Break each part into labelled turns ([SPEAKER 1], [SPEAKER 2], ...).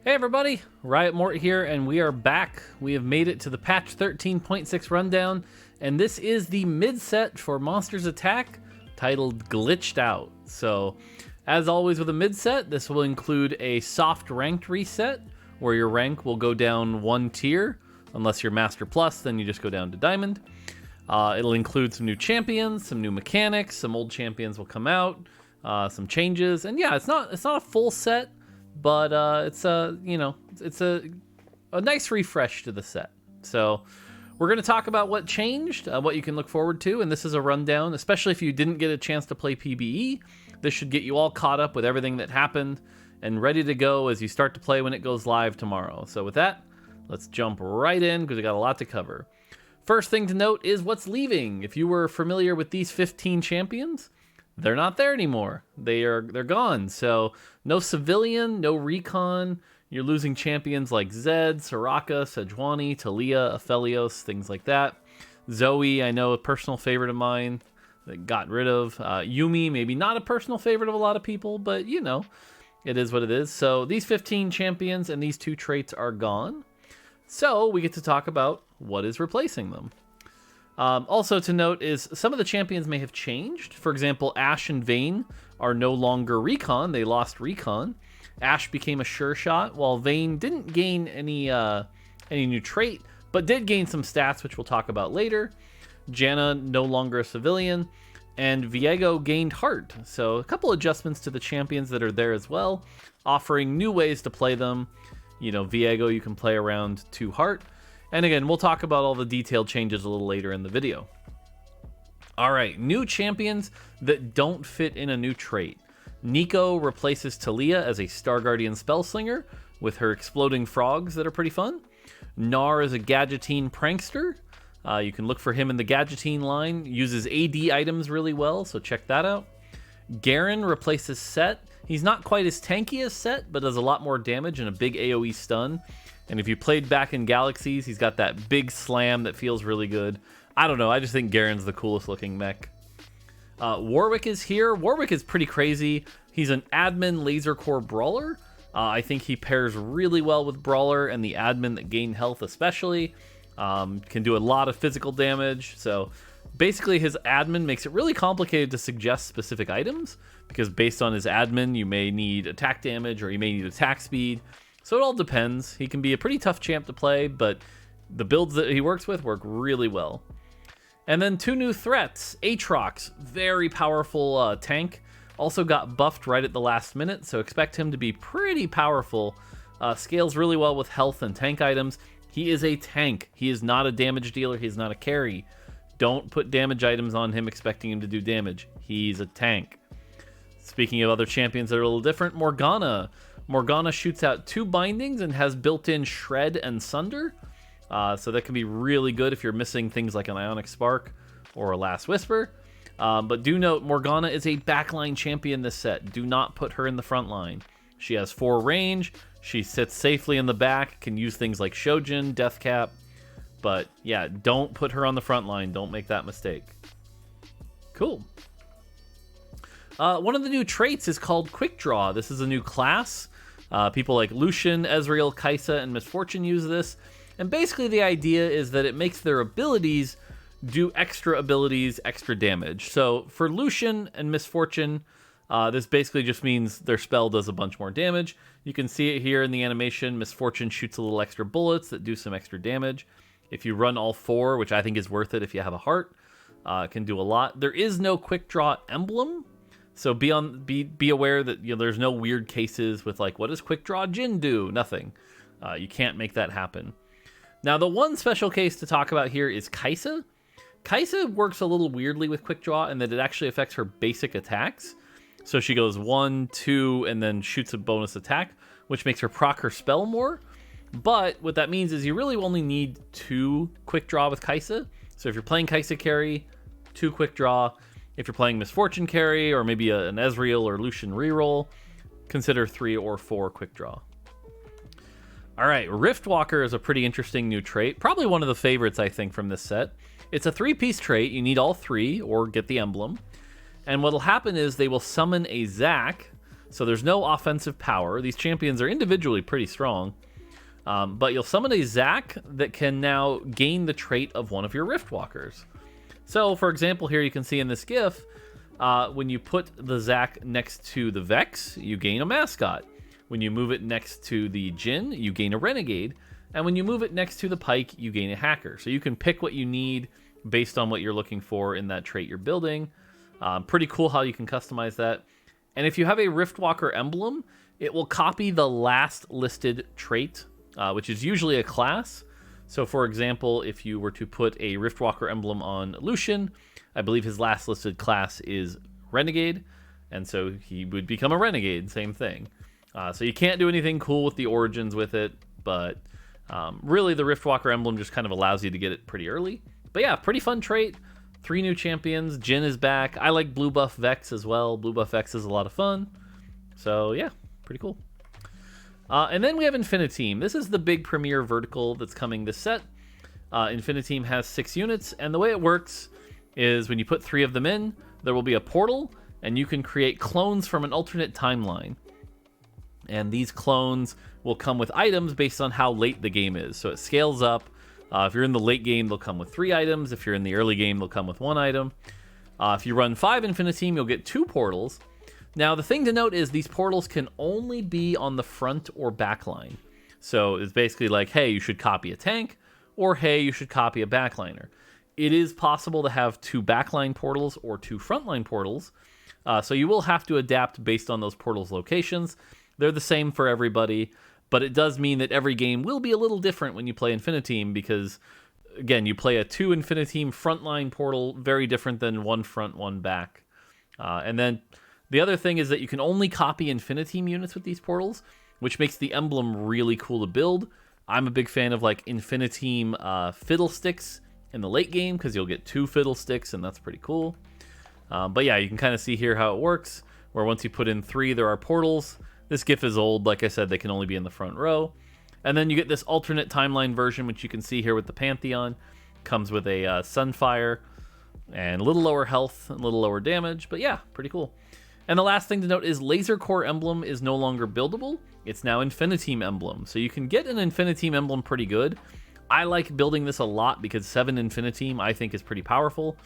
[SPEAKER 1] Hey everybody, Riot Mort here, and we are back. We have made it to the patch 13.6 rundown, and this is the mid-set for Monsters Attack, titled Glitched Out. So, as always with a mid-set, this will include a soft ranked reset, where your rank will go down one tier. Unless you're Master Plus, then you just go down to Diamond. It'll include some new champions, some new mechanics, some old champions will come out, some changes, and yeah, it's not a full set, but it's a nice refresh to the set. So we're going to talk about what changed, what you can look forward to, and this is a rundown, especially if you didn't get a chance to play PBE. This should get you all caught up with everything that happened and ready to go as you start to play when it goes live tomorrow. So with that, let's jump right in because we got a lot to cover. First thing to note is what's leaving. If you were familiar with these 15 champions, they're not there anymore. They're gone. So no civilian, no recon. You're losing champions like Zed, Soraka, Sejuani, Talia, Aphelios, things like that. Zoe, I know, a personal favorite of mine that got rid of. Yumi, maybe not a personal favorite of a lot of people, but you know, it is what it is. So these 15 champions and these two traits are gone. So we get to talk about what is replacing them. Also to note is some of the champions may have changed. For example, Ashe and Vayne are no longer recon. They lost recon. Ashe became a sure shot, while Vayne didn't gain any new trait, but did gain some stats, which we'll talk about later. Janna no longer a civilian, and Viego gained heart. So a couple adjustments to the champions that are there as well, offering new ways to play them. You know, Viego you can play around 2 heart. And again, we'll talk about all the detailed changes a little later in the video. All right, new champions that don't fit in a new trait. Nico replaces Talia as a Star Guardian Spellslinger with her exploding frogs that are pretty fun. Gnar is a Gadgettine Prankster. You can look for him in the Gadgettine line. Uses AD items really well, so check that out. Garen replaces Set. He's not quite as tanky as Set, but does a lot more damage and a big AoE stun. And if you played back in Galaxies, he's got that big slam that feels really good. I don't know, I just think Garen's the coolest looking mech. Warwick is here. Warwick is pretty crazy. He's an admin laser core brawler. I think he pairs really well with Brawler and the admin that gain health especially. Can do a lot of physical damage. So basically his admin makes it really complicated to suggest specific items, because based on his admin, you may need attack damage or you may need attack speed. So it all depends. He can be a pretty tough champ to play, but the builds that he works with work really well. And then 2 new threats. Aatrox, very powerful tank. Also got buffed right at the last minute, so expect him to be pretty powerful. Scales really well with health and tank items. He is a tank. He is not a damage dealer. He is not a carry. Don't put damage items on him expecting him to do damage. He's a tank. Speaking of other champions that are a little different, Morgana. Morgana shoots out 2 bindings and has built-in Shred and Sunder. So that can be really good if you're missing things like an Ionic Spark or a Last Whisper. But do note, Morgana is a backline champion this set. Do not put her in the front line. She has 4 range. She sits safely in the back, can use things like Shojin, Deathcap. But yeah, don't put her on the front line. Don't make that mistake. Cool. One of the new traits is called Quickdraw. This is a new class. People like Lucian, Ezreal, Kai'Sa, and Misfortune use this. And basically the idea is that it makes their abilities do extra abilities, extra damage. So for Lucian and Misfortune, this basically just means their spell does a bunch more damage. You can see it here in the animation. Misfortune shoots a little extra bullets that do some extra damage. If you run all 4, which I think is worth it if you have a heart, it can do a lot. There is no Quickdraw emblem. So be aware that there's no weird cases with like, what does Quickdraw Jhin do? Nothing. You can't make that happen. Now, the one special case to talk about here is Kai'Sa. Kai'Sa works a little weirdly with Quickdraw in that it actually affects her basic attacks. So she goes 1, 2, and then shoots a bonus attack, which makes her proc her spell more. But what that means is you really only need 2 Quickdraw with Kai'Sa. So if you're playing Kai'Sa carry, 2 Quickdraw. If you're playing Misfortune carry or maybe an Ezreal or Lucian reroll, consider 3 or 4 Quickdraw. All right, Riftwalker is a pretty interesting new trait. Probably one of the favorites, I think, from this set. It's a 3-piece trait. You need all 3 or get the emblem. And what'll happen is they will summon a Zac So there's no offensive power. These champions are individually pretty strong. But you'll summon a Zac that can now gain the trait of one of your Riftwalkers. So, for example, here you can see in this GIF, when you put the Zac next to the Vex, you gain a mascot. When you move it next to the Jhin, you gain a Renegade. And when you move it next to the Pyke, you gain a Hacker. So you can pick what you need based on what you're looking for in that trait you're building. Pretty cool how you can customize that. And if you have a Riftwalker emblem, it will copy the last listed trait, which is usually a class. So for example, if you were to put a Riftwalker emblem on Lucian, I believe his last listed class is Renegade, and so he would become a Renegade, same thing. So you can't do anything cool with the origins with it, but really the Riftwalker emblem just kind of allows you to get it pretty early. But yeah, pretty fun trait. 3 new champions. Jhin is back. I like blue buff Vex as well. Blue buff Vex is a lot of fun. So yeah, pretty cool. And then we have Infiniteam. This is the big premier vertical that's coming this set. Infiniteam has 6 units, and the way it works is when you put 3 of them in, there will be a portal, and you can create clones from an alternate timeline. And these clones will come with items based on how late the game is. So it scales up. If you're in the late game, they'll come with 3 items. If you're in the early game, they'll come with 1 item. If you run 5 Infiniteam, you'll get 2 portals. Now, the thing to note is these portals can only be on the front or back line. So it's basically like, hey, you should copy a tank, or hey, you should copy a backliner. It is possible to have 2 backline portals or 2 frontline portals. So you will have to adapt based on those portals' locations. They're the same for everybody, but it does mean that every game will be a little different when you play Infiniteam because, again, you play a 2 Infiniteam frontline portal, very different than 1 front, 1 back. And then the other thing is that you can only copy Infiniteam units with these portals, which makes the emblem really cool to build. I'm a big fan of like Infiniteam Fiddlesticks in the late game because you'll get 2 Fiddlesticks, and that's pretty cool. But yeah, you can kind of see here how it works, where once you put in 3, there are portals. This GIF is old. Like I said, they can only be in the front row. And then you get this alternate timeline version, which you can see here with the Pantheon. Comes with a Sunfire and a little lower health and a little lower damage. But yeah, pretty cool. And the last thing to note is Laser Core Emblem is no longer buildable. It's now Infiniteam Emblem. So you can get an Infiniteam Emblem pretty good. I like building this a lot because 7 Infiniteam I think is pretty powerful.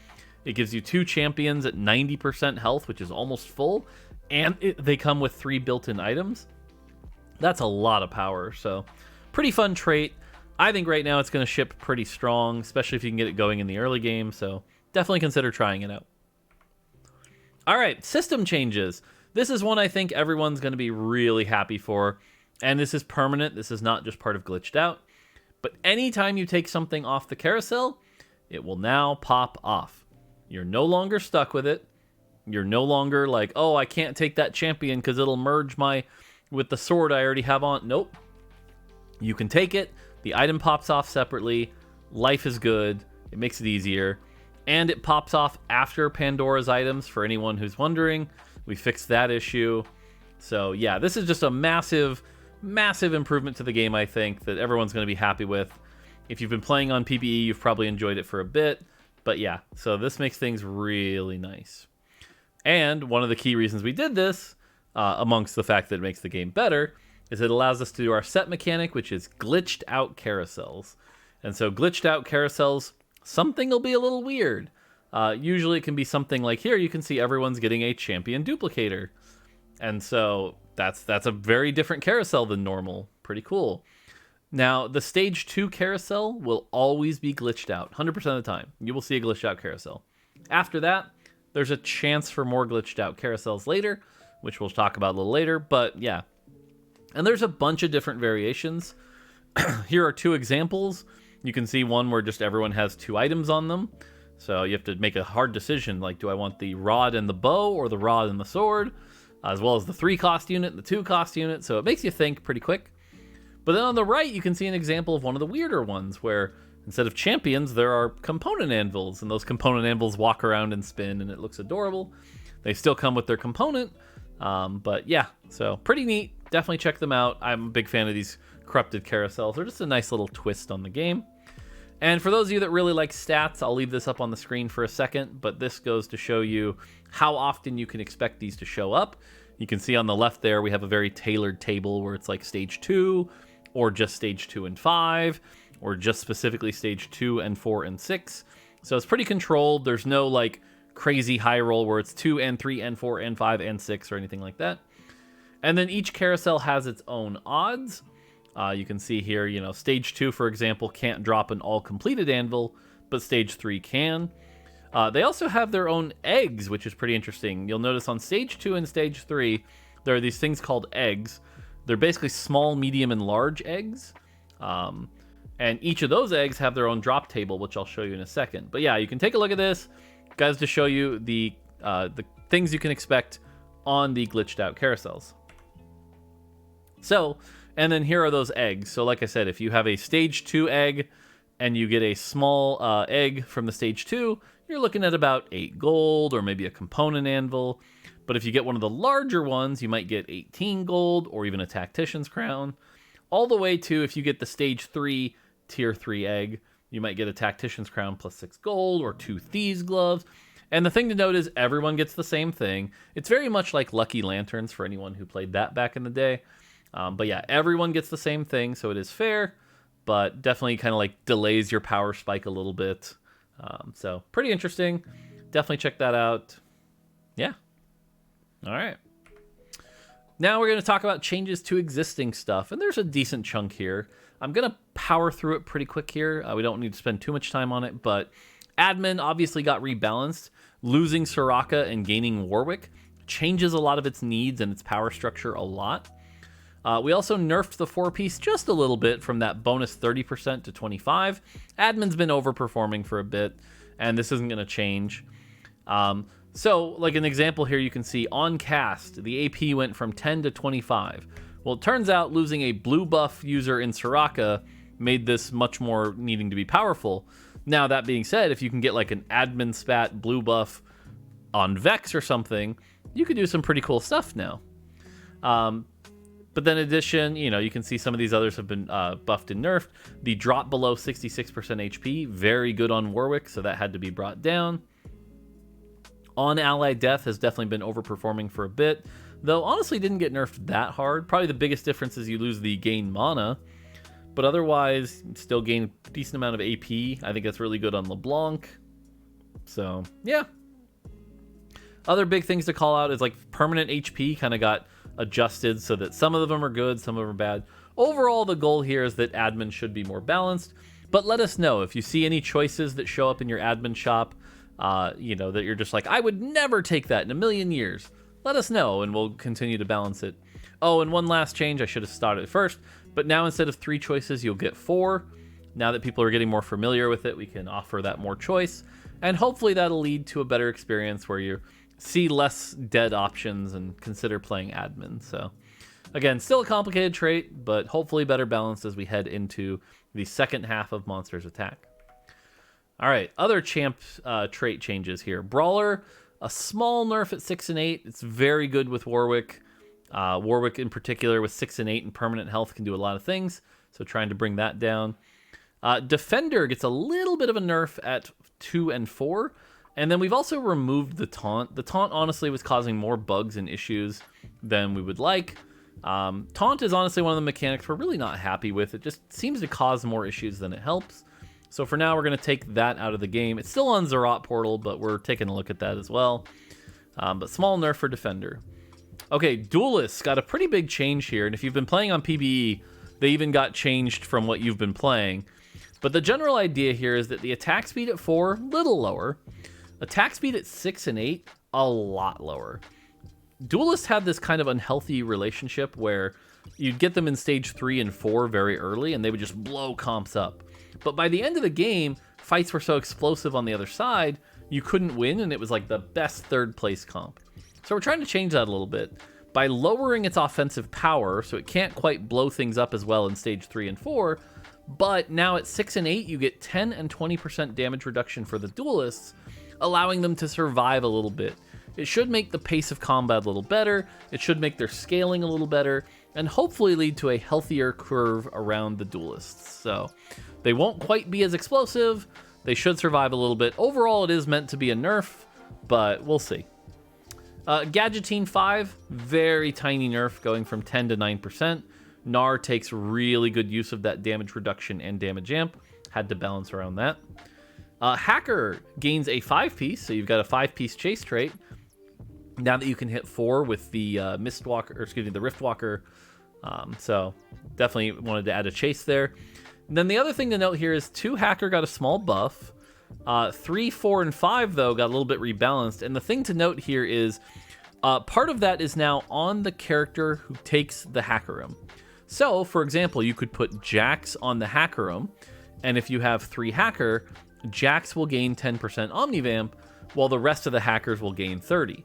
[SPEAKER 1] It gives you 2 champions at 90% health, which is almost full. And they come with 3 built-in items. That's a lot of power. So pretty fun trait. I think right now it's going to ship pretty strong, especially if you can get it going in the early game. So definitely consider trying it out. All right, system changes. This is one I think everyone's going to be really happy for. And this is permanent. This is not just part of Glitched Out. But anytime you take something off the carousel, it will now pop off. You're no longer stuck with it. You're no longer like, oh, I can't take that champion because it'll merge with the sword I already have on. Nope. You can take it. The item pops off separately. Life is good. It makes it easier. And it pops off after Pandora's items for anyone who's wondering. We fixed that issue. So yeah, this is just a massive, massive improvement to the game, I think, that everyone's going to be happy with. If you've been playing on PBE, you've probably enjoyed it for a bit. But yeah, so this makes things really nice. And one of the key reasons we did this, amongst the fact that it makes the game better, is it allows us to do our set mechanic, which is glitched out carousels. And so glitched out carousels, something will be a little weird. Usually it can be something like here, you can see everyone's getting a champion duplicator. And so that's a very different carousel than normal. Pretty cool. Now, the stage 2 carousel will always be glitched out. 100% of the time, you will see a glitched out carousel. After that, there's a chance for more glitched out carousels later, which we'll talk about a little later, but yeah. And there's a bunch of different variations. Here are 2 examples. You can see one where just everyone has 2 items on them. So you have to make a hard decision, like, do I want the rod and the bow or the rod and the sword? As well as the 3-cost unit and the 2-cost unit. So it makes you think pretty quick. But then on the right, you can see an example of one of the weirder ones where instead of champions, there are component anvils, and those component anvils walk around and spin, and it looks adorable. They still come with their component, but yeah, so pretty neat. Definitely check them out. I'm a big fan of these corrupted carousels. They're just a nice little twist on the game. And for those of you that really like stats, I'll leave this up on the screen for a second, but this goes to show you how often you can expect these to show up. You can see on the left there, we have a very tailored table where it's like stage 2, or just stage 2 and 5, or just specifically stage 2 and 4 and 6. So it's pretty controlled. There's no like crazy high roll where it's 2 and 3 and 4 and 5 and 6 or anything like that. And then each carousel has its own odds. You can see here, you know, stage 2, for example, can't drop an all completed anvil, but stage 3 can. They also have their own eggs, which is pretty interesting. You'll notice on stage 2 and stage 3, there are these things called eggs. They're basically small, medium, and large eggs. And each of those eggs have their own drop table, which I'll show you in a second. But yeah, you can take a look at this, guys, to show you the things you can expect on the glitched out carousels. So, and then here are those eggs. So like I said, if you have a stage 2 egg and you get a small egg from the stage 2, you're looking at about 8 gold or maybe a component anvil. But if you get one of the larger ones, you might get 18 gold or even a tactician's crown. All the way to, if you get the stage 3 tier 3 egg, you might get a tactician's crown plus 6 gold or 2 thieves gloves. And the thing to note is everyone gets the same thing. It's very much like Lucky Lanterns for anyone who played that back in the day. But yeah, everyone gets the same thing, so it is fair, but definitely kind of like delays your power spike a little bit. So pretty interesting. Definitely check that out. Yeah. All right. Now we're going to talk about changes to existing stuff, and there's a decent chunk here. I'm going to power through it pretty quick here. We don't need to spend too much time on it, but admin obviously got rebalanced. Losing Soraka and gaining Warwick changes a lot of its needs and its power structure a lot. We also nerfed the 4-piece just a little bit from that bonus 30% to 25%. Admin's been overperforming for a bit, and this isn't going to change. So, like an example here, you can see on cast, the AP went from 10 to 25. Well, it turns out losing a blue buff user in Soraka made this much more needing to be powerful. Now, that being said, if you can get like an admin spat blue buff on Vex or something, you could do some pretty cool stuff now. But then in addition, you know, you can see some of these others have been buffed and nerfed. The drop below 66% HP, very good on Warwick, so that had to be brought down. On ally death has definitely been overperforming for a bit, though honestly didn't get nerfed that hard. Probably the biggest difference is you lose the gain mana, but otherwise still gain a decent amount of AP. I think that's really good on LeBlanc. So yeah. Other big things to call out is like permanent HP kind of got adjusted so that some of them are good, some of them are bad. Overall, the goal here is that admin should be more balanced, but let us know if you see any choices that show up in your admin shop, you know, that you're just like, I would never take that in a million years. Let us know and we'll continue to balance it. Oh, and one last change, I should have started first, but now instead of 3 choices, you'll get 4. Now that people are getting more familiar with it, we can offer that more choice, and hopefully that'll lead to a better experience where you see less dead options and consider playing admin. So again, still a complicated trait, but hopefully better balanced as we head into the second half of Monsters Attack. All right, other champ trait changes here. Brawler, a small nerf at 6 and 8. It's very good with Warwick. Warwick in particular with 6 and 8 and permanent health can do a lot of things, so trying to bring that down. Defender gets a little bit of a nerf at 2 and 4. And then we've also removed the taunt. The taunt honestly was causing more bugs and issues than we would like. Taunt is honestly one of the mechanics we're really not happy with. It just seems to cause more issues than it helps. So for now, we're going to take that out of the game. It's still on Zerat Portal, but we're taking a look at that as well. But small nerf for Defender. Okay, Duelists got a pretty big change here. And if you've been playing on PBE, they even got changed from what you've been playing. But the general idea here is that the attack speed at 4, little lower. Attack speed at 6 and 8, a lot lower. Duelists had this kind of unhealthy relationship where you'd get them in stage 3 and 4 very early and they would just blow comps up. But by the end of the game, fights were so explosive on the other side, you couldn't win, and it was like the best third place comp. So we're trying to change that a little bit by lowering its offensive power so it can't quite blow things up as well in stage 3 and 4. But now at 6 and 8, you get 10 and 20% damage reduction for the Duelists, allowing them to survive a little bit. It should make the pace of combat a little better, it should make their scaling a little better, and hopefully lead to a healthier curve around the Duelists. So they won't quite be as explosive, they should survive a little bit. Overall, it is meant to be a nerf, but we'll see. Gadgeting 5, very tiny nerf, going from 10 to 9%. Gnar takes really good use of that damage reduction and damage amp. Had to balance around that. Hacker gains a 5-piece, so you've got a 5-piece chase trait. Now that you can hit 4 with the the Riftwalker. So definitely wanted to add a chase there. And then the other thing to note here is 2 Hacker got a small buff. 3, 4, and 5, though, got a little bit rebalanced. And the thing to note here is part of that is now on the character who takes the Hackerum. So, for example, you could put Jax on the Hackerum, and if you have 3 Hacker, Jax will gain 10% Omnivamp, while the rest of the Hackers will gain 30.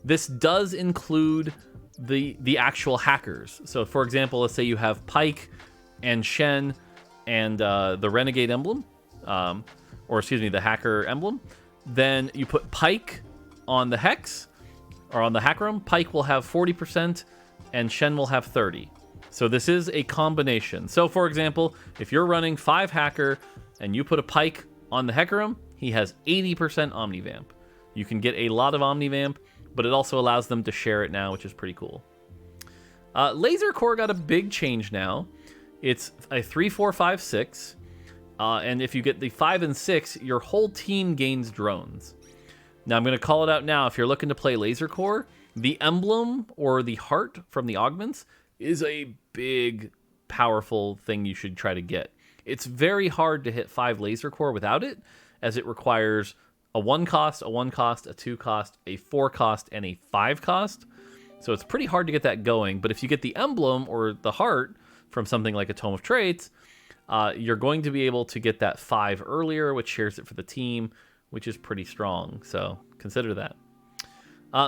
[SPEAKER 1] This does include the actual Hackers. So, for example, let's say you have Pyke and Shen and the Renegade emblem, the Hacker emblem. Then you put Pyke on the Hex, or on the Hackerum. Pyke will have 40%, and Shen will have 30. So this is a combination. So, for example, if you're running 5 Hacker and you put a Pyke on the Hackerum, he has 80% Omnivamp. You can get a lot of Omnivamp, but it also allows them to share it now, which is pretty cool. Laser Core got a big change now. It's a 3, 4, 5, 6. And if you get the 5 and 6, your whole team gains drones. Now, I'm going to call it out now. If you're looking to play Laser Core, the emblem or the heart from the Augments is a big, powerful thing you should try to get. It's very hard to hit 5 Laser Core without it, as it requires a 1 cost, a 1 cost, a 2 cost, a 4 cost, and a 5 cost. So it's pretty hard to get that going. But if you get the emblem or the heart from something like a Tome of Traits, you're going to be able to get that 5 earlier, which shares it for the team, which is pretty strong. So consider that.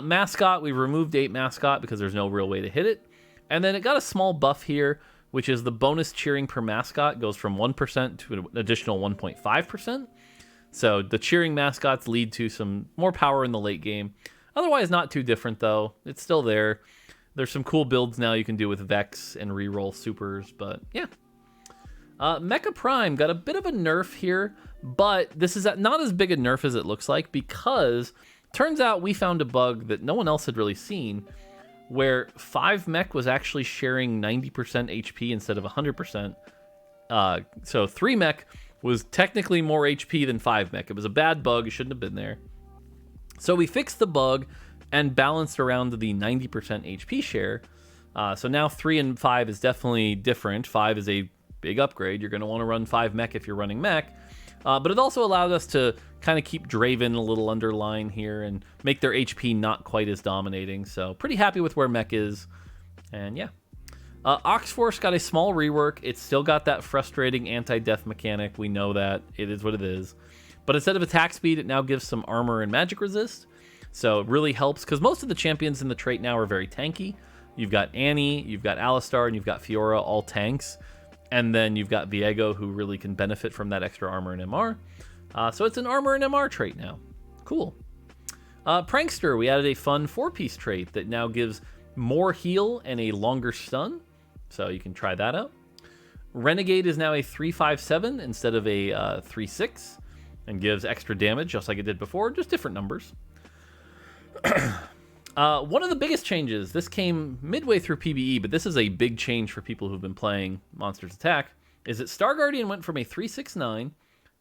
[SPEAKER 1] Mascot, we removed 8 Mascot because there's no real way to hit it. And then it got a small buff here, which is the bonus cheering per mascot goes from 1% to an additional 1.5%. So the cheering mascots lead to some more power in the late game. Otherwise, not too different, though. It's still there. There's some cool builds now you can do with Vex and reroll supers, but yeah. Mecha Prime got a bit of a nerf here, but this is not as big a nerf as it looks like, because turns out we found a bug that no one else had really seen, where 5 mech was actually sharing 90% HP instead of 100%. So 3 mech was technically more HP than 5 mech. It was a bad bug. It shouldn't have been there. So we fixed the bug and balanced around the 90% HP share. So now 3 and 5 is definitely different. 5 is a big upgrade. You're going to want to run 5 mech if you're running mech. But it also allowed us to kind of keep Draven a little underline here and make their HP not quite as dominating. So pretty happy with where mech is. And yeah. Oxforce got a small rework. It's still got that frustrating anti-death mechanic. We know that. It is what it is. But instead of attack speed, it now gives some armor and magic resist. So it really helps, because most of the champions in the trait now are very tanky. You've got Annie, you've got Alistar, and you've got Fiora, all tanks. And then you've got Viego, who really can benefit from that extra armor and MR. So it's an armor and MR trait now. Cool. Prankster, we added a fun 4-piece trait that now gives more heal and a longer stun. So you can try that out. Renegade is now a 3/5/7 instead of a 3/6, and gives extra damage just like it did before, just different numbers. One of the biggest changes, this came midway through PBE, but this is a big change for people who've been playing Monsters Attack, is that Star Guardian went from a 3/6/9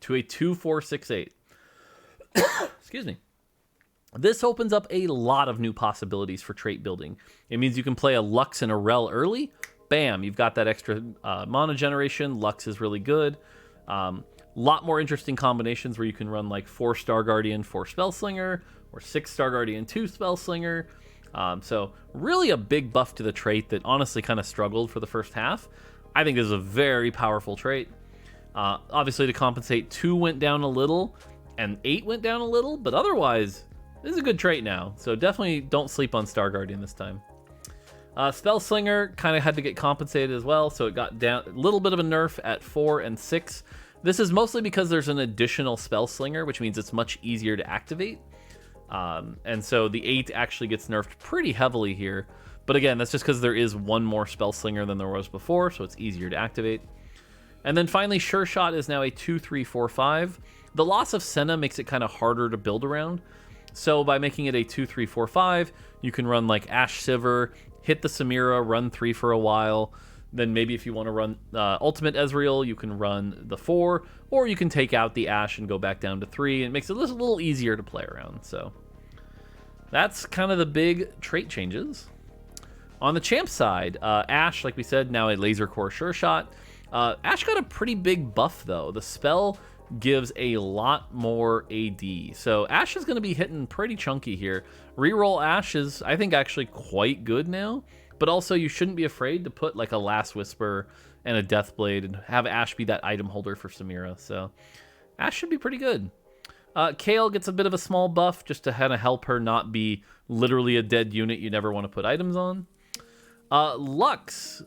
[SPEAKER 1] to a 2/4/6/8. Excuse me. This opens up a lot of new possibilities for trait building. It means you can play a Lux and a Rel early. Bam, you've got that extra mana generation. Lux is really good. Lot more interesting combinations where you can run like 4 Star Guardian, 4 Spellslinger, or 6 Star Guardian, 2 Spellslinger. So really a big buff to the trait that honestly kind of struggled for the first half. I think this is a very powerful trait. Obviously to compensate, 2 went down a little and 8 went down a little, but otherwise this is a good trait now. So definitely don't sleep on Star Guardian this time. Spellslinger kind of had to get compensated as well, so it got down a little bit of a nerf at 4 and 6. This is mostly because there's an additional Spellslinger, which means it's much easier to activate. And so the 8 actually gets nerfed pretty heavily here. But again, that's just because there is one more Spellslinger than there was before, so it's easier to activate. And then finally, Sure Shot is now a 2/3/4/5. The loss of Senna makes it kind of harder to build around. So by making it a 2-3-4-5, you can run like Ash Sivir, hit the Samira, run 3 for a while. Then maybe if you want to run Ultimate Ezreal, you can run the 4, or you can take out the Ashe and go back down to 3. It makes it a little easier to play around. So that's kind of the big trait changes. On the champ side, Ashe, like we said, now a Laser Core Sure Shot. Ashe got a pretty big buff, though. The spell gives a lot more AD. So Ashe is going to be hitting pretty chunky here. Reroll Ashe is, I think, actually quite good now. But also, you shouldn't be afraid to put like a Last Whisper and a Deathblade and have Ashe be that item holder for Samira. So Ashe should be pretty good. Kayle gets a bit of a small buff just to kind of help her not be literally a dead unit you never want to put items on. Lux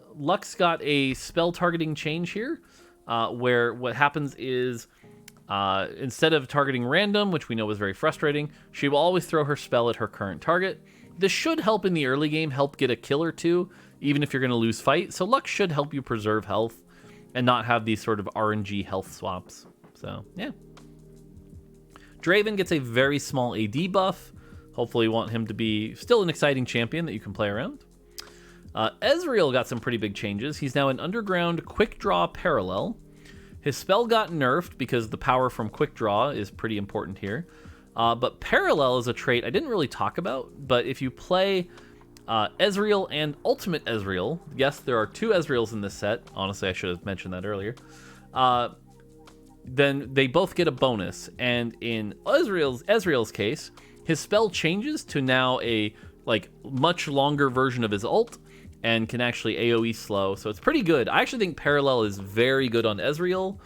[SPEAKER 1] got a spell targeting change here, where what happens is instead of targeting random, which we know was very frustrating, she will always throw her spell at her current target. This should help in the early game, help get a kill or two, even if you're going to lose fight. So Lux should help you preserve health and not have these sort of RNG health swaps. So, yeah. Draven gets a very small AD buff. Hopefully you want him to be still an exciting champion that you can play around. Ezreal got some pretty big changes. He's now an underground Quickdraw Parallel. His spell got nerfed because the power from Quickdraw is pretty important here. But Parallel is a trait I didn't really talk about, but if you play Ezreal and Ultimate Ezreal, yes, there are 2 Ezreals in this set. Honestly, I should have mentioned that earlier. Then they both get a bonus, and in Ezreal's case, his spell changes to now a like much longer version of his ult, and can actually AoE slow, so it's pretty good. I actually think Parallel is very good on Ezreal.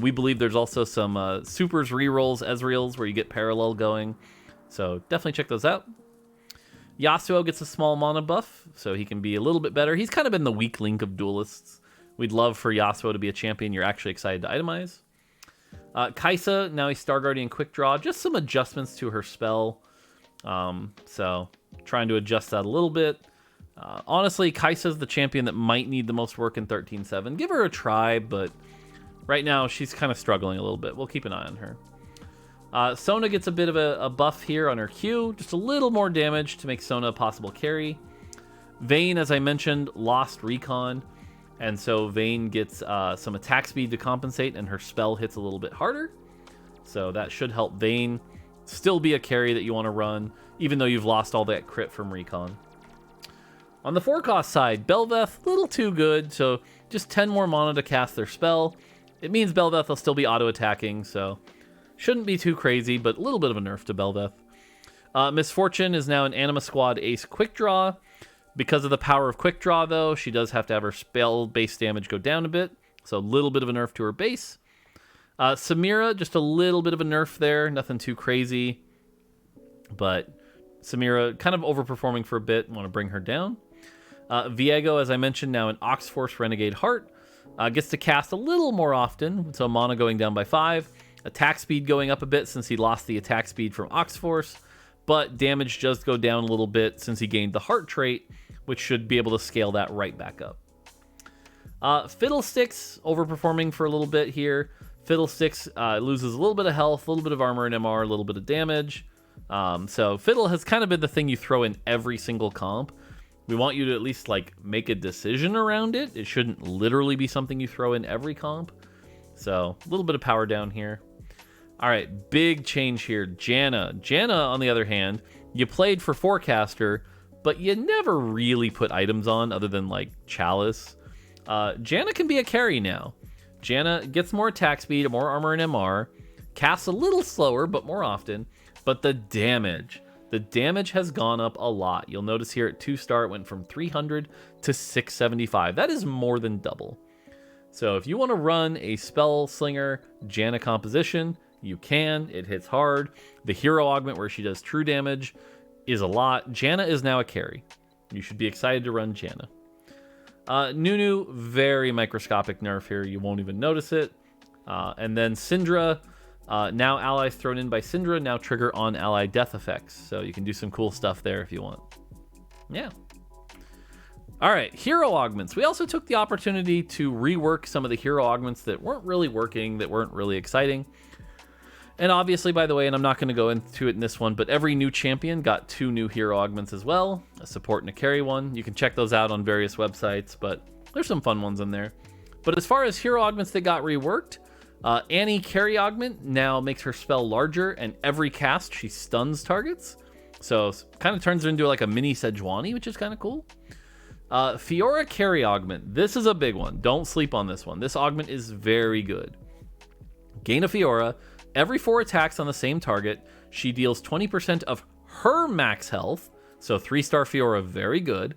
[SPEAKER 1] We believe there's also some supers rerolls Ezreals where you get Parallel going, so definitely check those out. Yasuo gets a small mana buff, so he can be a little bit better. He's kind of been the weak link of duelists. We'd love for Yasuo to be a champion you're actually excited to itemize. Kai'Sa, now a Star Guardian Quickdraw, just some adjustments to her spell. So trying to adjust that a little bit. Honestly, Kai'Sa's the champion that might need the most work in 13-7. Give her a try, but right now she's kind of struggling a little bit. We'll keep an eye on her. Sona gets a bit of a buff here on her Q, just a little more damage to make Sona a possible carry. Vayne, as I mentioned, lost recon, and so Vayne gets some attack speed to compensate, and her spell hits a little bit harder. So that should help Vayne still be a carry that you want to run, even though you've lost all that crit from recon. On the 4-cost side, Bel'Veth, a little too good, so just 10 more mana to cast their spell. It means Bel'Veth will still be auto-attacking, so shouldn't be too crazy, but a little bit of a nerf to Bel'Veth. Misfortune is now an Anima Squad Ace Quickdraw. Because of the power of Quickdraw, though, she does have to have her spell base damage go down a bit, so a little bit of a nerf to her base. Samira, just a little bit of a nerf there, nothing too crazy, but Samira kind of overperforming for a bit, want to bring her down. Viego, as I mentioned, now an Oxforce Renegade Heart, gets to cast a little more often, so mana going down by 5, attack speed going up a bit since he lost the attack speed from Oxforce, but damage does go down a little bit since he gained the Heart trait, which should be able to scale that right back up. Fiddlesticks, overperforming for a little bit here. Fiddlesticks loses a little bit of health, a little bit of armor and MR, a little bit of damage. So Fiddle has kind of been the thing you throw in every single comp. We want you to at least like make a decision around it. It shouldn't literally be something you throw in every comp. So a little bit of power down here. All right, big change here. Janna, on the other hand, you played for Forecaster, but you never really put items on other than like Chalice. Janna can be a carry now. Janna gets more attack speed, more armor and MR, casts a little slower, but more often. But the damage has gone up a lot. You'll notice here at 2-star, it went from 300 to 675. That is more than double. So if you want to run a Spell Slinger Janna composition, you can. It hits hard. The hero augment where she does true damage is a lot. Janna is now a carry. You should be excited to run Janna. Nunu, very microscopic nerf here. You won't even notice it. And then Syndra, now allies thrown in by Syndra now trigger on ally death effects. So you can do some cool stuff there if you want. Yeah. All right, hero augments. We also took the opportunity to rework some of the hero augments that weren't really working, that weren't really exciting. And obviously, by the way, and I'm not going to go into it in this one, but every new champion got 2 new hero augments as well, a support and a carry one. You can check those out on various websites, but there's some fun ones in there. But as far as hero augments that got reworked, Annie carry augment now makes her spell larger, and every cast she stuns targets. So kind of turns her into like a mini Sejuani, which is kind of cool. Fiora carry augment. This is a big one. Don't sleep on this one. This augment is very good. Gain a Fiora. Every 4 attacks on the same target, she deals 20% of her max health, so 3-star Fiora, very good,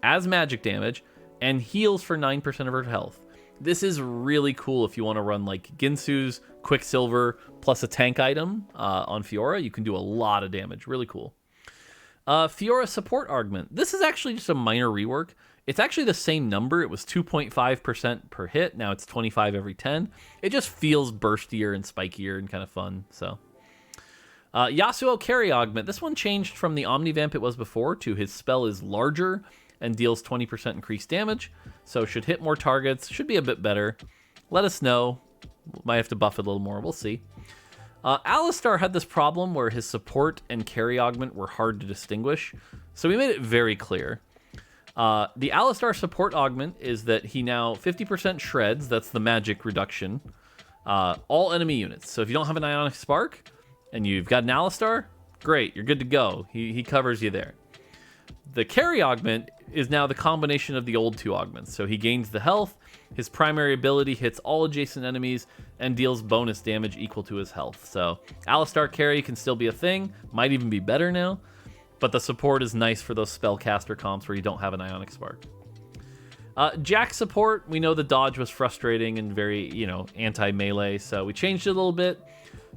[SPEAKER 1] as magic damage, and heals for 9% of her health. This is really cool if you want to run like Ginsu's Quicksilver plus a tank item on Fiora. You can do a lot of damage. Really cool. Fiora support augment. This is actually just a minor rework. It's actually the same number. It was 2.5% per hit. Now it's 25 every 10. It just feels burstier and spikier and kind of fun. So, Yasuo carry augment. This one changed from the Omnivamp it was before to his spell is larger and deals 20% increased damage. So should hit more targets. Should be a bit better. Let us know. Might have to buff it a little more. We'll see. Alistar had this problem where his support and carry augment were hard to distinguish. So we made it very clear. The Alistar support augment is that he now 50% shreds, that's the magic reduction, all enemy units. So if you don't have an Ionic Spark and you've got an Alistar, great, you're good to go. He covers you there. The carry augment is now the combination of the old 2 augments. So he gains the health, his primary ability hits all adjacent enemies, and deals bonus damage equal to his health. So Alistar carry can still be a thing, might even be better now. But the support is nice for those spellcaster comps where you don't have an Ionic Spark. Jack support, we know the dodge was frustrating and very, anti-melee, so we changed it a little bit.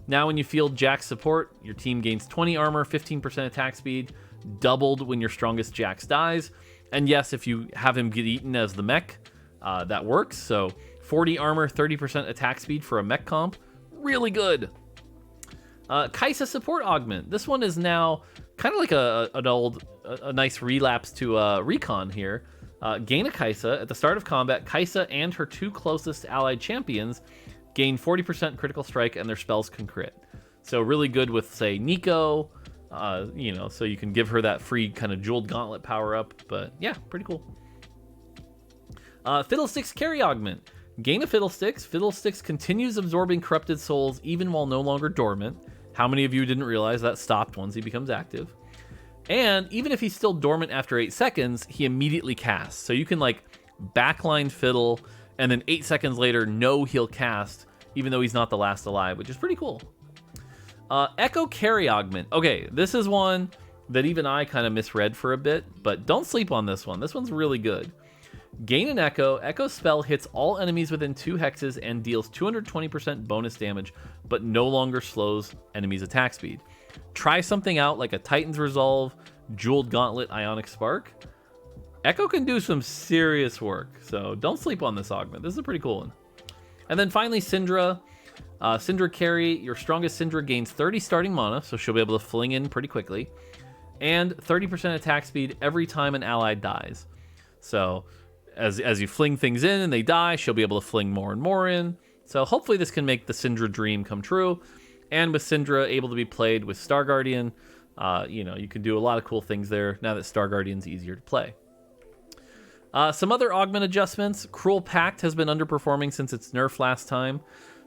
[SPEAKER 1] Now when you field Jack support, your team gains 20 armor, 15% attack speed, doubled when your strongest Jax dies. And yes, if you have him get eaten as the mech, that works. So 40 armor, 30% attack speed for a mech comp, really good. Kaisa support augment. This one is now kind of like a nice relapse to Recon here. Gain a Kaisa. At the start of combat, Kaisa and her 2 closest allied champions gain 40% critical strike and their spells can crit. So really good with, say, Nico, so you can give her that free kind of jeweled gauntlet power up. But yeah, pretty cool. Fiddlesticks carry augment. Gain a Fiddlesticks. Fiddlesticks continues absorbing corrupted souls even while no longer dormant. How many of you didn't realize that stopped once he becomes active? And even if he's still dormant after 8 seconds, he immediately casts. So you can like backline Fiddle and then 8 seconds later know he'll cast even though he's not the last alive, which is pretty cool. Echo carry augment. Okay, this is one that even I kind of misread for a bit, but don't sleep on this one. This one's really good. Gain an Echo. Echo's spell hits all enemies within 2 hexes and deals 220% bonus damage, but no longer slows enemies' attack speed. Try something out like a Titan's Resolve, Jeweled Gauntlet, Ionic Spark. Echo can do some serious work, so don't sleep on this augment. This is a pretty cool one. And then finally, Syndra. Syndra carry. Your strongest Syndra gains 30 starting mana, so she'll be able to fling in pretty quickly, and 30% attack speed every time an ally dies. So as you fling things in and they die, she'll be able to fling more and more in. So hopefully this can make the Syndra dream come true. And with Syndra able to be played with Star Guardian, you can do a lot of cool things there now that Star Guardian's easier to play. Some other augment adjustments. Cruel Pact has been underperforming since its nerf last time.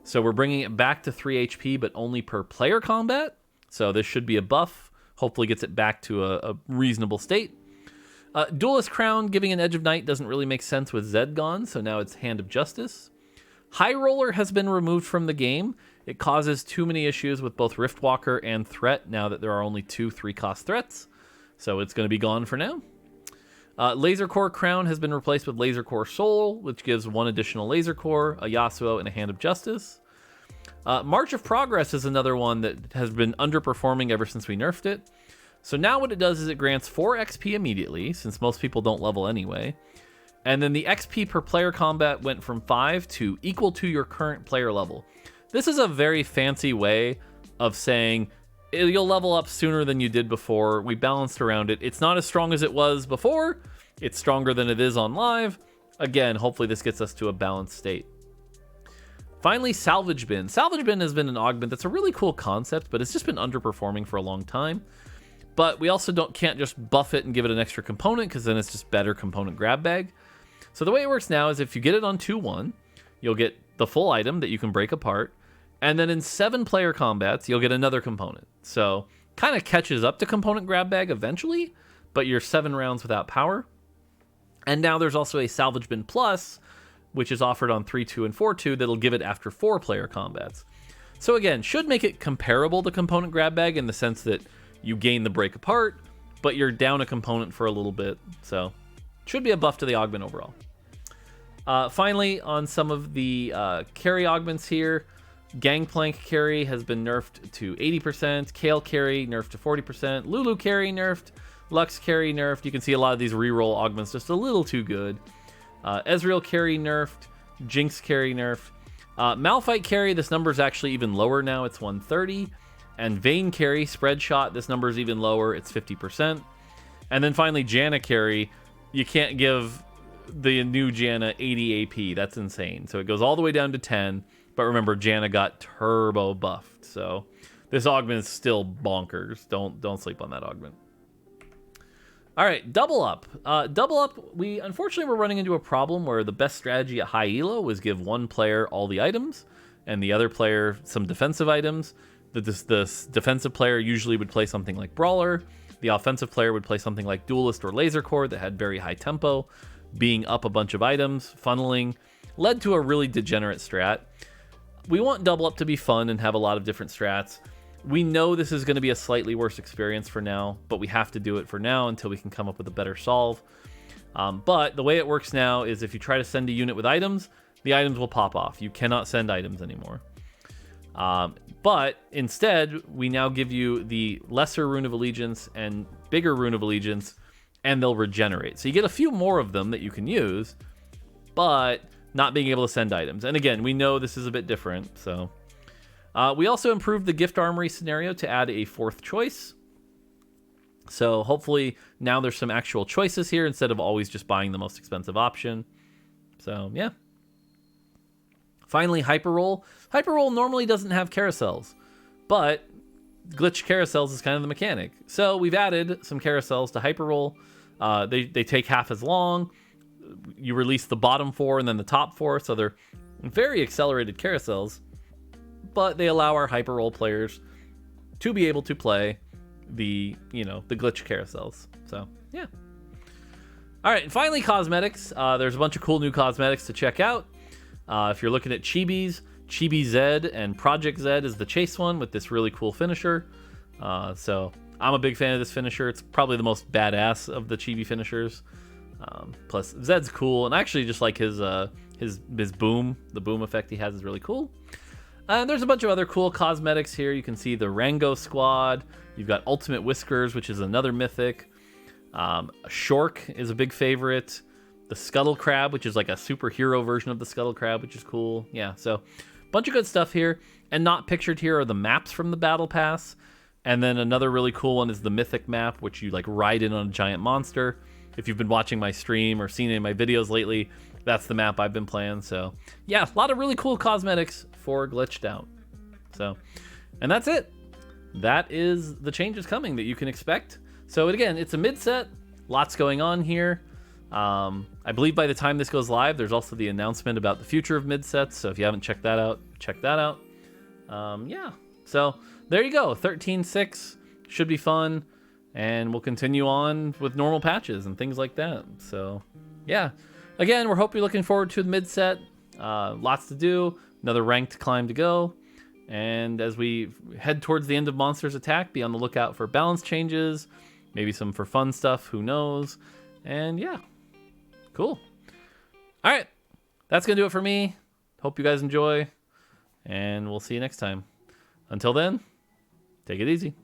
[SPEAKER 1] So we're bringing it back to 3 HP, but only per player combat. So this should be a buff. Hopefully gets it back to a reasonable state. Duelist Crown, giving an Edge of Night doesn't really make sense with Zed gone, so now it's Hand of Justice. High Roller has been removed from the game. It causes too many issues with both Riftwalker and Threat now that there are only 2 3-cost threats. So it's going to be gone for now. Laser Core Crown has been replaced with Laser Core Soul, which gives 1 additional Laser Core, a Yasuo, and a Hand of Justice. March of Progress is another one that has been underperforming ever since we nerfed it. So now what it does is it grants 4 XP immediately, since most people don't level anyway. And then the XP per player combat went from 5 to equal to your current player level. This is a very fancy way of saying you'll level up sooner than you did before. We balanced around it. It's not as strong as it was before. It's stronger than it is on live. Again, hopefully this gets us to a balanced state. Finally, Salvage Bin. Salvage Bin has been an augment that's a really cool concept, but it's just been underperforming for a long time. But we also can't just buff it and give it an extra component, because then it's just better component grab bag. So the way it works now is if you get it on 2-1, you'll get the full item that you can break apart. And then in 7-player combats, you'll get another component. So kind of catches up to component grab bag eventually, but you're 7 rounds without power. And now there's also a Salvage Bin Plus, which is offered on 3-2 and 4-2, that'll give it after 4-player combats. So again, should make it comparable to component grab bag in the sense that you gain the break apart, but you're down a component for a little bit. So should be a buff to the augment overall. Finally, on some of the carry augments here, Gangplank carry has been nerfed to 80%, Kale carry nerfed to 40%, Lulu carry nerfed, Lux carry nerfed. You can see a lot of these reroll augments just a little too good. Ezreal carry nerfed, Jinx carry nerfed. Malphite carry, this number is actually even lower now, it's 130. And Vayne carry, spread shot, this number is even lower, it's 50%. And then finally, Janna carry, you can't give the new Janna 80 AP, that's insane. So it goes all the way down to 10, but remember, Janna got turbo buffed, so this augment is still bonkers. Don't sleep on that augment. All right, double up. Double up, we unfortunately were running into a problem where the best strategy at high elo was give one player all the items and the other player some defensive items. The defensive player usually would play something like Brawler. The offensive player would play something like Duelist or Laser Core that had very high tempo. Being up a bunch of items, funneling, led to a really degenerate strat. We want double up to be fun and have a lot of different strats. We know this is going to be a slightly worse experience for now, but we have to do it for now until we can come up with a better solve. But the way it works now is if you try to send a unit with items, the items will pop off. You cannot send items anymore. But instead, we now give you the lesser Rune of Allegiance and bigger Rune of Allegiance, and they'll regenerate. So you get a few more of them that you can use, but not being able to send items. And again, we know this is a bit different, so... we also improved the gift armory scenario to add a 4th choice. So hopefully now there's some actual choices here instead of always just buying the most expensive option. So yeah. Finally, Hyperroll. Hyperroll normally doesn't have carousels, but glitch carousels is kind of the mechanic. So we've added some carousels to Hyperroll. They take half as long. You release the bottom 4 and then the top 4, so they're very accelerated carousels. But they allow our Hyperroll players to be able to play the glitch carousels. So, yeah. All right, and finally, cosmetics. There's a bunch of cool new cosmetics to check out. If you're looking at Chibis, Chibi Zed and Project Zed is the chase one with this really cool finisher. So, I'm a big fan of this finisher. It's probably the most badass of the Chibi finishers. Plus, Zed's cool, and I actually just like his boom. The boom effect he has is really cool. There's a bunch of other cool cosmetics here. You can see the Rango Squad. You've got Ultimate Whiskers, which is another mythic. Shork is a big favorite. The Scuttle Crab, which is like a superhero version of the Scuttle Crab, which is cool. Yeah, so a bunch of good stuff here. And not pictured here are the maps from the Battle Pass. And then another really cool one is the Mythic map, which you like ride in on a giant monster. If you've been watching my stream or seen any of my videos lately, that's the map I've been playing. So yeah, a lot of really cool cosmetics for Glitched Out. So, and that's it. That is the changes coming that you can expect. So again, it's a mid set, lots going on here. I believe by the time this goes live, there's also the announcement about the future of mid sets. So if you haven't checked that out, check that out. Yeah, so there you go. 13.6 should be fun, and we'll continue on with normal patches and things like that. So yeah, again, we're hoping you're looking forward to the mid set. Lots to do. Another ranked climb to go. And as we head towards the end of Monsters Attack, be on the lookout for balance changes, maybe some for fun stuff, who knows. And yeah, cool. All right, that's going to do it for me. Hope you guys enjoy, and we'll see you next time. Until then, take it easy.